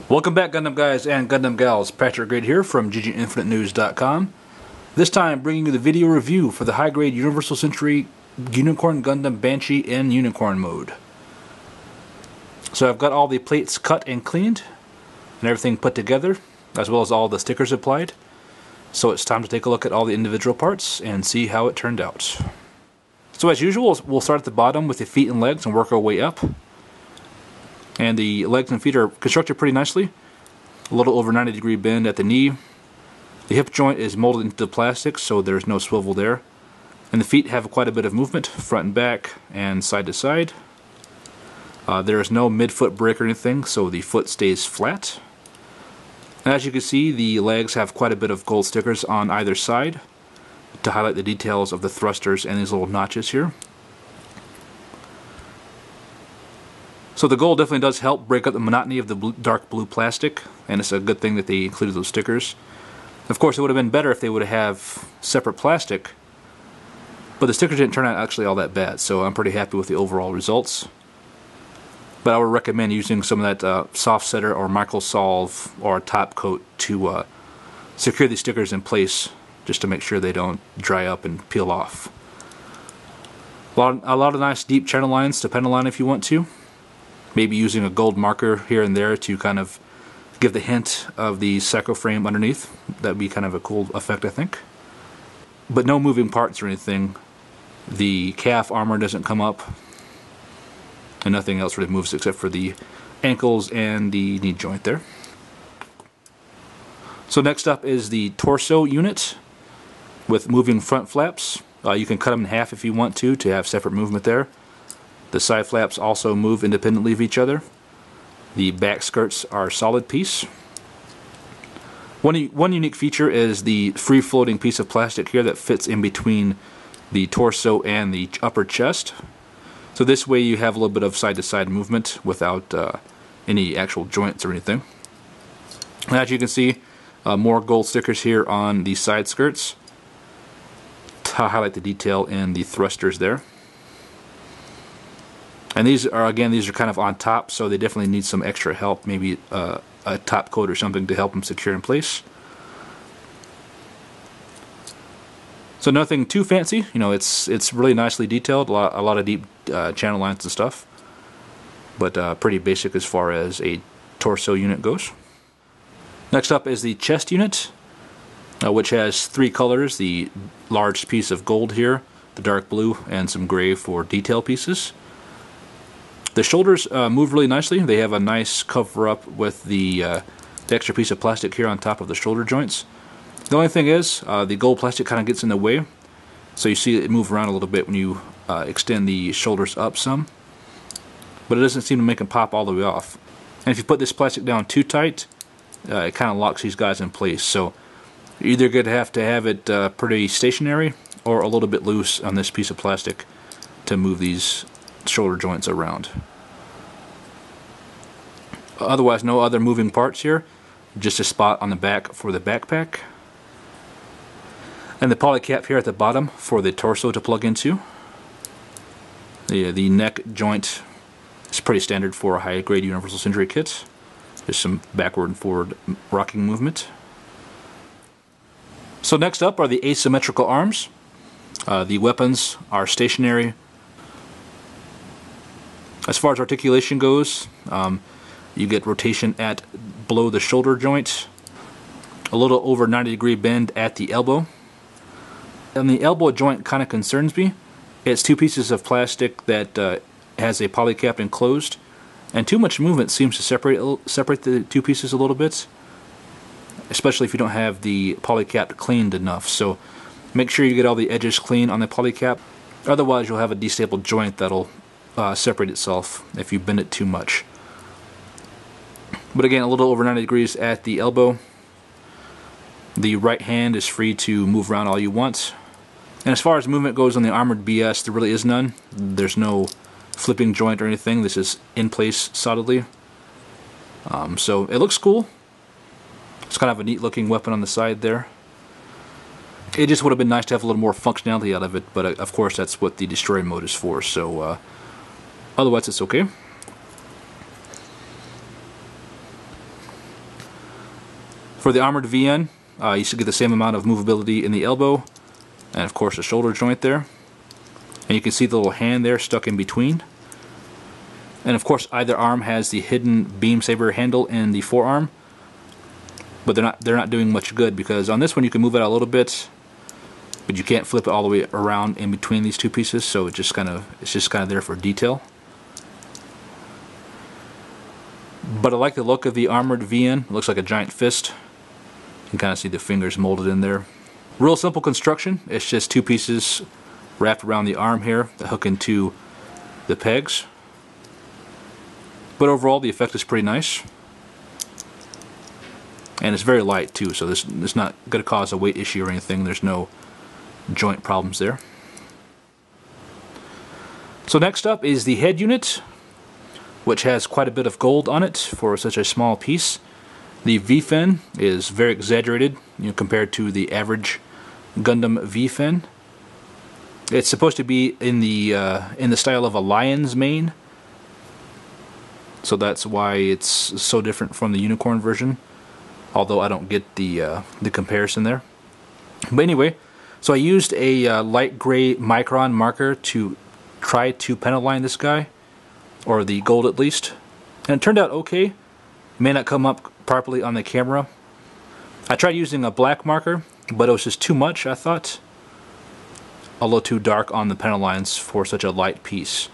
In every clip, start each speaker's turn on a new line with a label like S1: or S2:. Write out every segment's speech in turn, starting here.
S1: Welcome back, Gundam guys and Gundam gals. Patrick Grade here from GGInfiniteNews.com. This time bringing you the video review for the high-grade Universal Century Unicorn Gundam Banshee in Unicorn mode. So I've got all the plates cut and cleaned and everything put together, as well as all the stickers applied. So it's time to take a look at all the individual parts and see how it turned out. So as usual, we'll start at the bottom with the feet and legs and work our way up. And the legs and feet are constructed pretty nicely. A little over 90-degree bend at the knee. The hip joint is molded into the plastic, so there's no swivel there. And the feet have quite a bit of movement, front and back and side to side. There is no mid-foot break or anything, so the foot stays flat. And as you can see, the legs have quite a bit of gold stickers on either side to highlight the details of the thrusters and these little notches here. So the gold definitely does help break up the monotony of the dark blue plastic, and it's a good thing that they included those stickers. Of course, it would have been better if they would have separate plastic, but the stickers didn't turn out actually all that bad, so I'm pretty happy with the overall results. But I would recommend using some of that soft setter or microsolve or top coat to secure these stickers in place, just to make sure they don't dry up and peel off. A lot of nice deep channel lines to panel line if you want to. Maybe using a gold marker here and there to kind of give the hint of the cycle frame underneath. That would be kind of a cool effect, I think. But no moving parts or anything. The calf armor doesn't come up, and nothing else really moves except for the ankles and the knee joint there. So next up is the torso unit with moving front flaps. You can cut them in half if you want to have separate movement there. The side flaps also move independently of each other. The back skirts are solid piece. One unique feature is the free-floating piece of plastic here that fits in between the torso and the upper chest. So this way you have a little bit of side-to-side movement without any actual joints or anything. And as you can see, more gold stickers here on the side skirts to highlight the detail in the thrusters there. And these are kind of on top, so they definitely need some extra help, maybe a top coat or something to help them secure in place. So nothing too fancy, you know, it's really nicely detailed, a lot of deep channel lines and stuff, but pretty basic as far as a torso unit goes. Next up is the chest unit, which has three colors: the large piece of gold here, the dark blue, and some gray for detail pieces. The shoulders move really nicely. They have a nice cover up with the extra piece of plastic here on top of the shoulder joints. The only thing is, the gold plastic kind of gets in the way, so you see it move around a little bit when you extend the shoulders up some, but it doesn't seem to make them pop all the way off. And if you put this plastic down too tight, it kind of locks these guys in place, so you're either going to have it pretty stationary or a little bit loose on this piece of plastic to move these shoulder joints around. Otherwise, no other moving parts here, just a spot on the back for the backpack, and the poly cap here at the bottom for the torso to plug into. The neck joint is pretty standard for a high grade Universal Century kit. There's some backward and forward rocking movement. So next up are the asymmetrical arms. The weapons are stationary. As far as articulation goes, you get rotation at below the shoulder joint, a little over 90-degree bend at the elbow. And the elbow joint kind of concerns me. It's two pieces of plastic that has a poly cap enclosed, and too much movement seems to separate the two pieces a little bit, especially if you don't have the poly cap cleaned enough. So make sure you get all the edges clean on the poly cap, otherwise you'll have a destapled joint that'll separate itself if you bend it too much. But again, a little over 90 degrees at the elbow. The right hand is free to move around all you want. And as far as movement goes on the armored BS, there really is none. There's no flipping joint or anything. This is in place solidly. So it looks cool. It's kind of a neat looking weapon on the side there. It just would have been nice to have a little more functionality out of it, but of course that's what the destroy mode is for, so otherwise it's okay. For the armored VN, you should get the same amount of movability in the elbow, and of course the shoulder joint there. And you can see the little hand there stuck in between. And of course either arm has the hidden beam saber handle in the forearm, but they're not doing much good, because on this one you can move it out a little bit, but you can't flip it all the way around in between these two pieces, so it's just kind of there for detail. But I like the look of the armored VN. It looks like a giant fist. You can kind of see the fingers molded in there. Real simple construction. It's just two pieces wrapped around the arm here that hook into the pegs. But overall the effect is pretty nice. And it's very light too, so this is not going to cause a weight issue or anything. There's no joint problems there. So next up is the head unit, which has quite a bit of gold on it for such a small piece. The V-fin is very exaggerated, compared to the average Gundam V-fin. It's supposed to be in the style of a lion's mane, so that's why it's so different from the Unicorn version. Although I don't get the comparison there. But anyway, so I used a light gray micron marker to try to pentaline this guy, or the gold at least, and it turned out okay. It may not come up properly on the camera. I tried using a black marker, but it was just too much, I thought. A little too dark on the pentalines for such a light piece.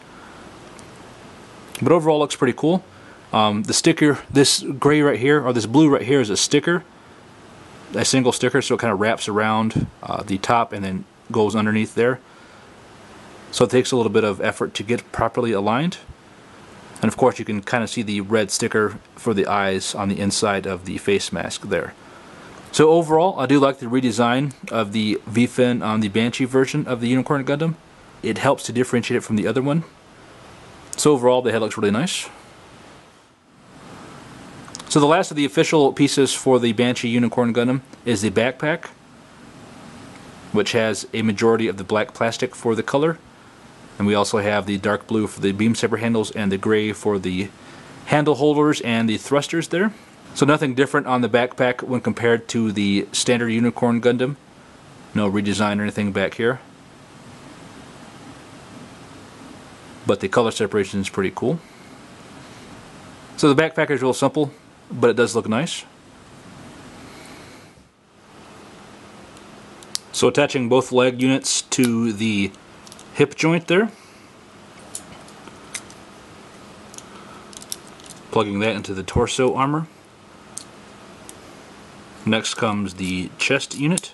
S1: But overall it looks pretty cool. The sticker, this gray right here, or this blue right here, is a sticker. A single sticker, so it kind of wraps around the top and then goes underneath there. So it takes a little bit of effort to get properly aligned. And of course you can kind of see the red sticker for the eyes on the inside of the face mask there. So overall, I do like the redesign of the V-fin on the Banshee version of the Unicorn Gundam. It helps to differentiate it from the other one. So overall, the head looks really nice. So the last of the official pieces for the Banshee Unicorn Gundam is the backpack, which has a majority of the black plastic for the color. And we also have the dark blue for the beam saber handles and the gray for the handle holders and the thrusters there. So nothing different on the backpack when compared to the standard Unicorn Gundam. No redesign or anything back here. But the color separation is pretty cool. So the backpack is real simple, but it does look nice. So attaching both leg units to the hip joint there. Plugging that into the torso armor. Next comes the chest unit.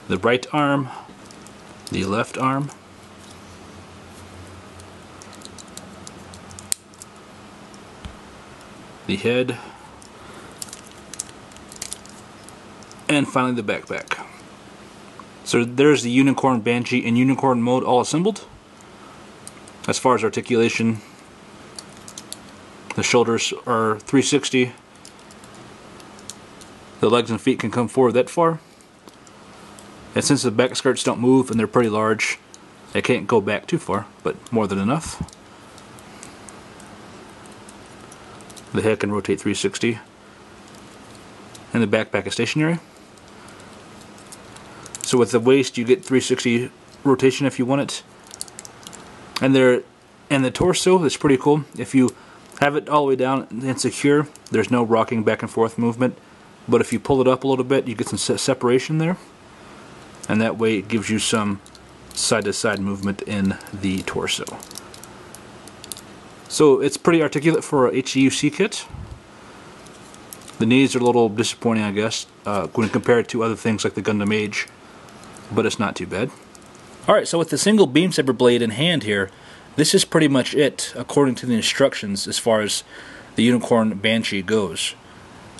S1: The right arm, the left arm, the head, and finally the backpack. So there's the Unicorn Banshee in Unicorn mode all assembled. As far as articulation, the shoulders are 360. The legs and feet can come forward that far. And since the back skirts don't move and they're pretty large, they can't go back too far, but more than enough. The head can rotate 360. And the backpack is stationary. So with the waist you get 360 rotation if you want it. And the torso, that's pretty cool. If you have it all the way down and secure, there's no rocking back and forth movement. But if you pull it up a little bit, you get some separation there. And that way it gives you some side-to-side movement in the torso. So it's pretty articulate for a HGUC kit. The knees are a little disappointing, I guess, when compared to other things like the Gundam Age, but it's not too bad. Alright, so with the single beam saber blade in hand here, this is pretty much it, according to the instructions, as far as the Unicorn Banshee goes.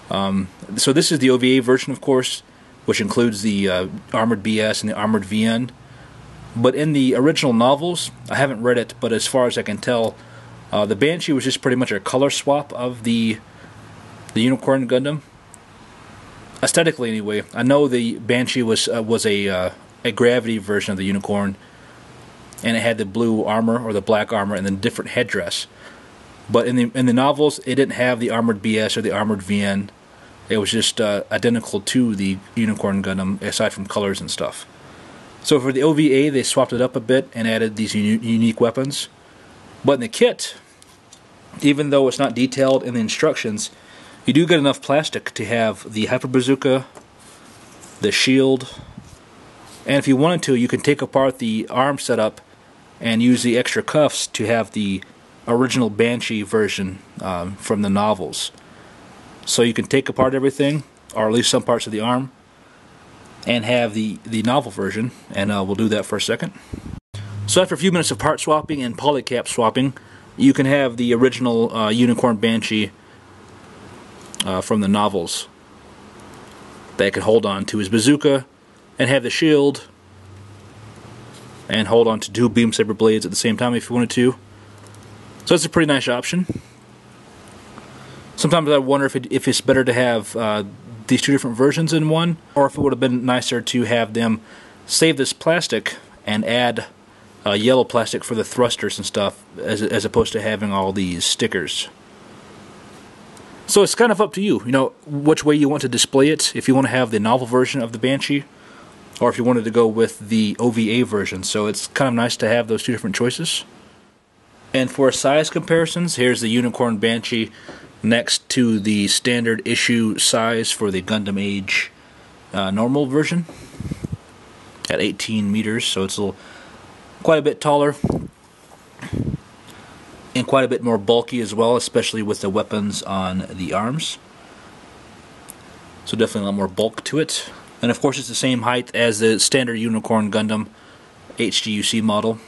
S1: So this is the OVA version, of course, which includes the Armored BS and the Armored VN. But in the original novels, I haven't read it, but as far as I can tell, the Banshee was just pretty much a color swap of the Unicorn Gundam. Aesthetically, anyway. I know the Banshee was a gravity version of the Unicorn, and it had the blue armor or the black armor and then different headdress. But in the novels, it didn't have the armored BS or the armored VN. It was just identical to the Unicorn Gundam, aside from colors and stuff. So for the OVA, they swapped it up a bit and added these unique weapons. But in the kit, even though it's not detailed in the instructions, you do get enough plastic to have the Hyper Bazooka, the shield, and if you wanted to, you can take apart the arm setup and use the extra cuffs to have the original Banshee version from the novels. So you can take apart everything, or at least some parts of the arm, and have the novel version, and we'll do that for a second. So after a few minutes of part swapping and polycap swapping, you can have the original Unicorn Banshee from the novels that can hold on to his bazooka and have the shield and hold on to 2 beam saber blades at the same time if you wanted to. So it's a pretty nice option. Sometimes I wonder if it's better to have these 2 different versions in one, or if it would have been nicer to have them save this plastic and add yellow plastic for the thrusters and stuff, as opposed to having all these stickers. So it's kind of up to you, which way you want to display it. If you want to have the novel version of the Banshee, or if you wanted to go with the OVA version. So it's kind of nice to have those 2 different choices. And for size comparisons, here's the Unicorn Banshee next to the standard issue size for the Gundam Age normal version at 18 meters. So it's quite a bit taller and quite a bit more bulky as well, especially with the weapons on the arms. So definitely a lot more bulk to it. And of course it's the same height as the standard Unicorn Gundam HGUC model,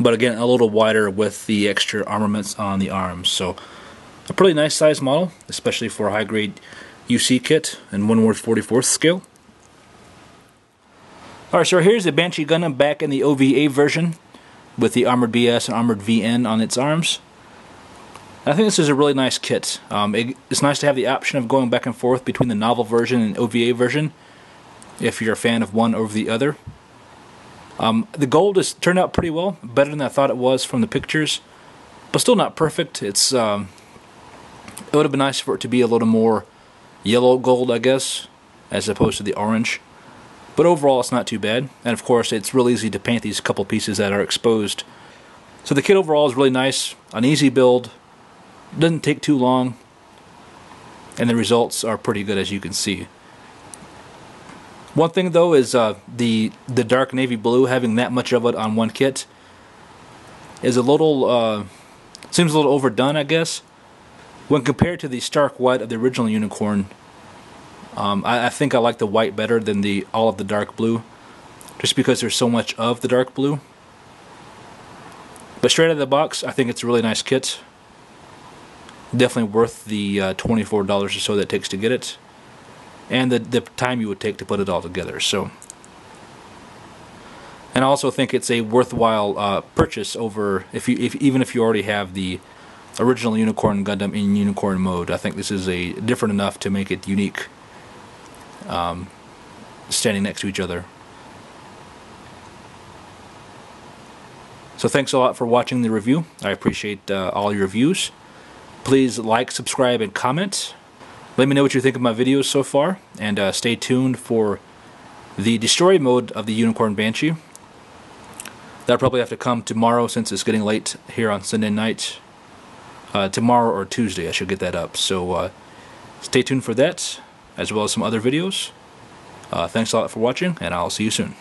S1: but again a little wider with the extra armaments on the arms. So a pretty nice size model, especially for a high grade UC kit and 1/44 scale. Alright, so here's the Banshee Gundam back in the OVA version with the armored BS and armored VN on its arms. I think this is a really nice kit. It's nice to have the option of going back and forth between the novel version and OVA version if you're a fan of one over the other. The gold has turned out pretty well, better than I thought it was from the pictures, but still not perfect. It would have been nice for it to be a little more yellow gold, I guess, as opposed to the orange. But overall it's not too bad, and of course it's real easy to paint these couple pieces that are exposed. So the kit overall is really nice, an easy build, doesn't take too long, and the results are pretty good, as you can see. One thing though is the dark navy blue, having that much of it on one kit is a little seems a little overdone, I guess, when compared to the stark white of the original Unicorn. I think I like the white better than all of the dark blue, just because there's so much of the dark blue. But straight out of the box, I think it's a really nice kit. Definitely worth the $24 or so that it takes to get it, and the time you would take to put it all together. So, and I also think it's a worthwhile purchase over even if you already have the original Unicorn Gundam in Unicorn mode. I think this is different enough to make it unique, standing next to each other. So thanks a lot for watching the review. I appreciate all your reviews. Please like, subscribe, and comment. Let me know what you think of my videos so far, and stay tuned for the destroy mode of the Unicorn Banshee. That'll probably have to come tomorrow since it's getting late here on Sunday night. Tomorrow or Tuesday I should get that up, so stay tuned for that, as well as some other videos. Thanks a lot for watching, and I'll see you soon.